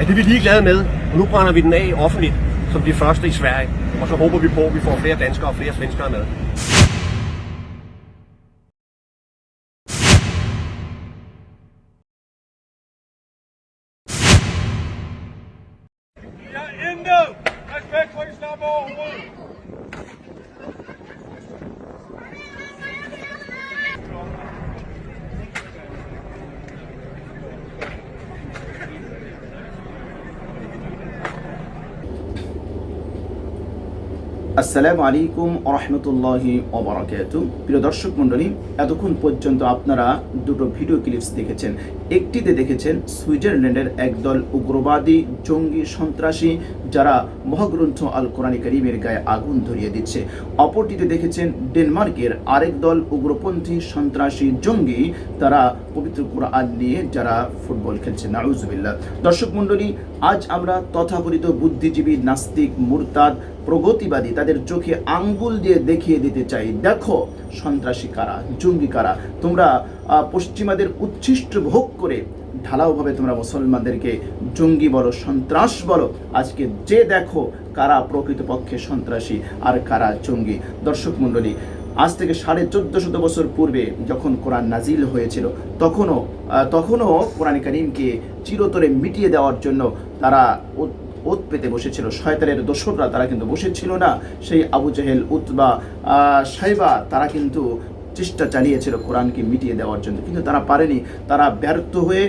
Ja, det er vi ligeglade med, og nu brænder vi den af offentligt, som de første i Sverige. Og så håber vi på, at vi får flere danskere og flere svenskere med. Vi har intet respekt for islam overhovedet. আসসালামু আলাইকুম রহমতুল্লাহি ওবারাকাতু। প্রিয় দর্শক মণ্ডলী, এতক্ষণ পর্যন্ত আপনারা দুটো ভিডিও ক্লিপস দেখেছেন। একটিতে দেখেছেন সুইজারল্যান্ডের একদল উগ্রবাদী জঙ্গি সন্ত্রাসী যারা মহাগ্রন্থ আল কোরআন কারীমের গায়ে আগুন ধরিয়ে দিচ্ছে। অপরটিতে দেখেছেন ডেনমার্কের আরেক দল উগ্রপন্থী সন্ত্রাসী জঙ্গি, তারা পবিত্র কোরআন নিয়ে যারা ফুটবল খেলছে। নাউজুবিল্লাহ। দর্শক মণ্ডলী, আজ আমরা তথাকথিত বুদ্ধিজীবী, নাস্তিক, মুরতাদ, প্রগতিবাদী তাদের চোখে আঙ্গুল দিয়ে দেখিয়ে দিতে চাই, দেখো সন্ত্রাসী কারা, জঙ্গি কারা। তোমরা পশ্চিমাদের উচ্ছিষ্ট ভোগ করে ঢালাওভাবে তোমরা মুসলমানদেরকে জঙ্গি বলো, সন্ত্রাস বলো। আজকে যে দেখো কারা প্রকৃতপক্ষে সন্ত্রাসী আর কারা জঙ্গি। দর্শক মণ্ডলী, আজ থেকে 1450 বছর পূর্বে যখন কোরআন নাজিল হয়েছিল, তখনও কোরআন কারীমকে চিরতরে মিটিয়ে দেওয়ার জন্য তারা ওত পেতে বসেছিল। শয়তানের দোসররা তারা কিন্তু বসেছিল না। সেই আবু জেহেল, উতবা, সাইবা তারা কিন্তু চেষ্টা চালিয়েছিল কোরআনকে মিটিয়ে দেওয়ার জন্য, কিন্তু তারা পারেনি। তারা ব্যর্থ হয়ে,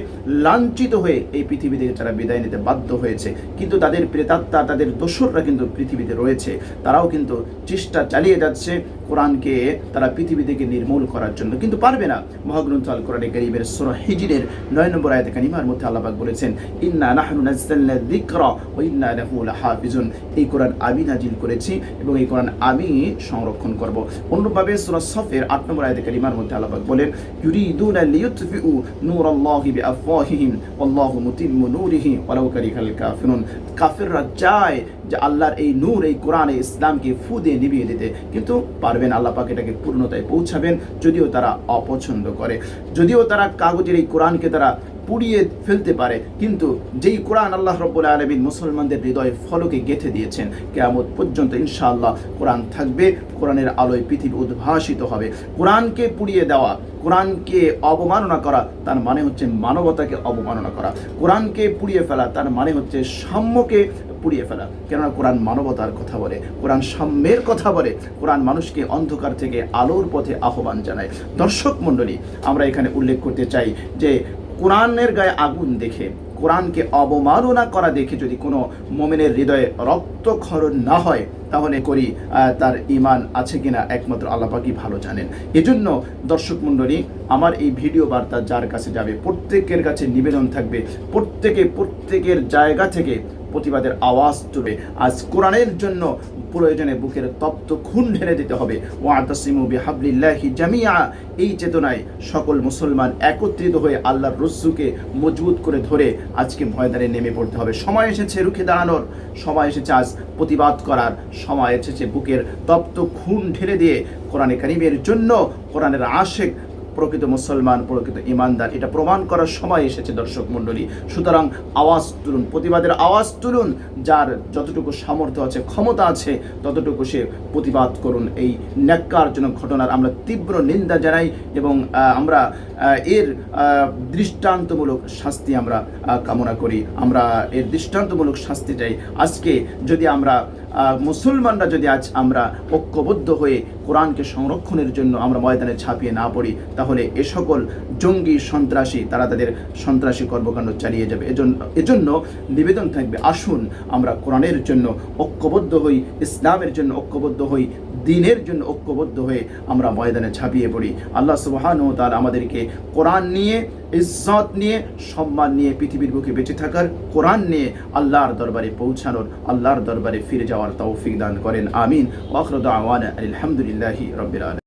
লাঞ্ছিত হয়ে এই পৃথিবী থেকে তারা বিদায় নিতে বাধ্য হয়েছে। কিন্তু তাদের প্রেতাত্মা, তাদের দোসররা কিন্তু পৃথিবীতে রয়েছে। তারাও কিন্তু চেষ্টা চালিয়ে যাচ্ছে কোরআনকে তারা পৃথিবী থেকে নির্মূল করার জন্য, কিন্তু পারবে না। মহাগ্রন্থ আল কোরআন কারীমের সূরা হিজরের 9 নম্বর আয়াতে কারিমার মধ্যে আল্লাহ পাক বলেছেন, ইন্না নাহনু নাযালনা যিকরা ওয়া ইন্না লাহু লাহাফিজুন। এই কোরআন আমি নাজিল করেছি এবং এই কোরআন আমি সংরক্ষণ করব। অন্যভাবে সূরা সফের 8 নম্বর আয়াতে কারিমার মধ্যে আল্লাহ পাক বলেন, ইউরিদুনা লিইউতফিউ নূরাল্লাহি বিআফওয়াহিহিম ওয়াল্লাহু মুতিম্মু নূরিহি ওয়ালাউ কারিহাল কাফিরুন। কাফিররা চায় যে আল্লাহর এই নূর, এই কোরআন, এই ইসলামকে ফু দিয়ে নিভিয়ে দিতে, কিন্তু পারবেন। আল্লাহ পাক এটাকে পূর্ণতায় পৌঁছাবেন, যদিও তারা অপছন্দ করে, যদিও তারা কাগজের এই কোরআনকে তারা পুড়িয়ে ফেলতে পারে, কিন্তু যেই কোরআন আল্লাহ রাব্বুল আলামিন মুসলমানদের হৃদয়ে ফলকে গেঁথে দিয়েছেন, কিয়ামত পর্যন্ত ইনশাআল্লাহ কোরআন থাকবে। কোরআনের আলোয় পৃথিবী উদ্ভাসিত হবে। কোরআনকে পুড়িয়ে দেওয়া, কোরআনকে অবমাননা করা, তার মানে হচ্ছে মানবতাকে অবমাননা করা। কোরআনকে পুড়িয়ে ফেলা তার মানে হচ্ছে সাম্যকে পুড়িয়ে ফেলা। কেননা কোরআন মানবতার কথা বলে, কোরআন সাম্যের কথা বলে, কোরআন মানুষকে অন্ধকার থেকে আলোর পথে আহ্বান জানায়। দর্শক মণ্ডলী, আমরা এখানে উল্লেখ করতে চাই যে কোরআনের গায়ে আগুন দেখে, কোরআনকে অবমাননা করা দেখে যদি কোনো মুমিনের হৃদয়ে রক্তক্ষরণ না হয়, তাহলে করি তার ঈমান আছে কিনা একমাত্র আল্লাহ পাকই ভালো জানেন। এজন্য দর্শক মণ্ডলী, আমার এই ভিডিও বার্তা যার কাছে যাবে, প্রত্যেকের কাছে নিবেদন থাকবে, প্রত্যেকের জায়গা থেকে প্রতিবাদের আওয়াজ তুলে আজ কোরআনের জন্য প্রয়োজনে বুকের তপ্ত খুন ঢেলে দিতে হবে। ওয়াতাসিমু বিহাবলিল্লাহি জামিআ। এই চেতনায় সকল মুসলমান একত্রিত হয়ে আল্লাহর রজ্জুকে মজবুত করে ধরে আজকে ময়দানে নেমে পড়তে হবে। সময় এসেছে রুখে দাঁড়ানোর, সময় এসেছে আজ প্রতিবাদ করার, সময় এসেছে বুকের তপ্ত খুন ঢেলে দিয়ে কোরআনে কারীমের জন্য, কোরআনের আশেক, প্রকৃত মুসলমান, প্রকৃত ইমানদার, এটা প্রমাণ করার সময় এসেছে। দর্শক মণ্ডলী, সুতরাং আওয়াজ তুলুন, প্রতিবাদের আওয়াজ তুলুন। যার যতটুকু সামর্থ্য আছে, ক্ষমতা আছে, ততটুকু সে প্রতিবাদ করুন। এই ন্যাক্কারজনক ঘটনার আমরা তীব্র নিন্দা জানাই এবং আমরা এর দৃষ্টান্তমূলক শাস্তি আমরা কামনা করি। আমরা এর দৃষ্টান্তমূলক শাস্তি চাই। আজকে যদি আমরা মুসলমানরা যদি আজ আমরা ঐক্যবদ্ধ হয়ে কোরআনকে সংরক্ষণের জন্য আমরা ময়দানে ছাপিয়ে না পড়ি, তাহলে এ সকল জঙ্গি সন্ত্রাসী তারা তাদের সন্ত্রাসী কর্মকাণ্ড চালিয়ে যাবে। এজন্য নিবেদন থাকবে, আসুন আমরা কোরআনের জন্য ঐক্যবদ্ধ হই, ইসলামের জন্য ঐক্যবদ্ধ হই, দ্বীনের জন্য ঐক্যবদ্ধ হয়ে আমরা ময়দানে ঝাঁপিয়ে পড়ি। আল্লাহ সুবহানাহু ওয়া তাআলা আমাদেরকে কোরআন নিয়ে, ইজ্জত নিয়ে, সম্মান নিয়ে পৃথিবীর বুকে বেঁচে থাকার, কোরআন নিয়ে আল্লাহর দরবারে পৌঁছানোর, আল্লাহর দরবারে ফিরে যাওয়ার তৌফিক দান করেন। আমিন। ওয়া আখিরু দাওয়ানা আলহামদুলিল্লাহি রাব্বিল আলামিন।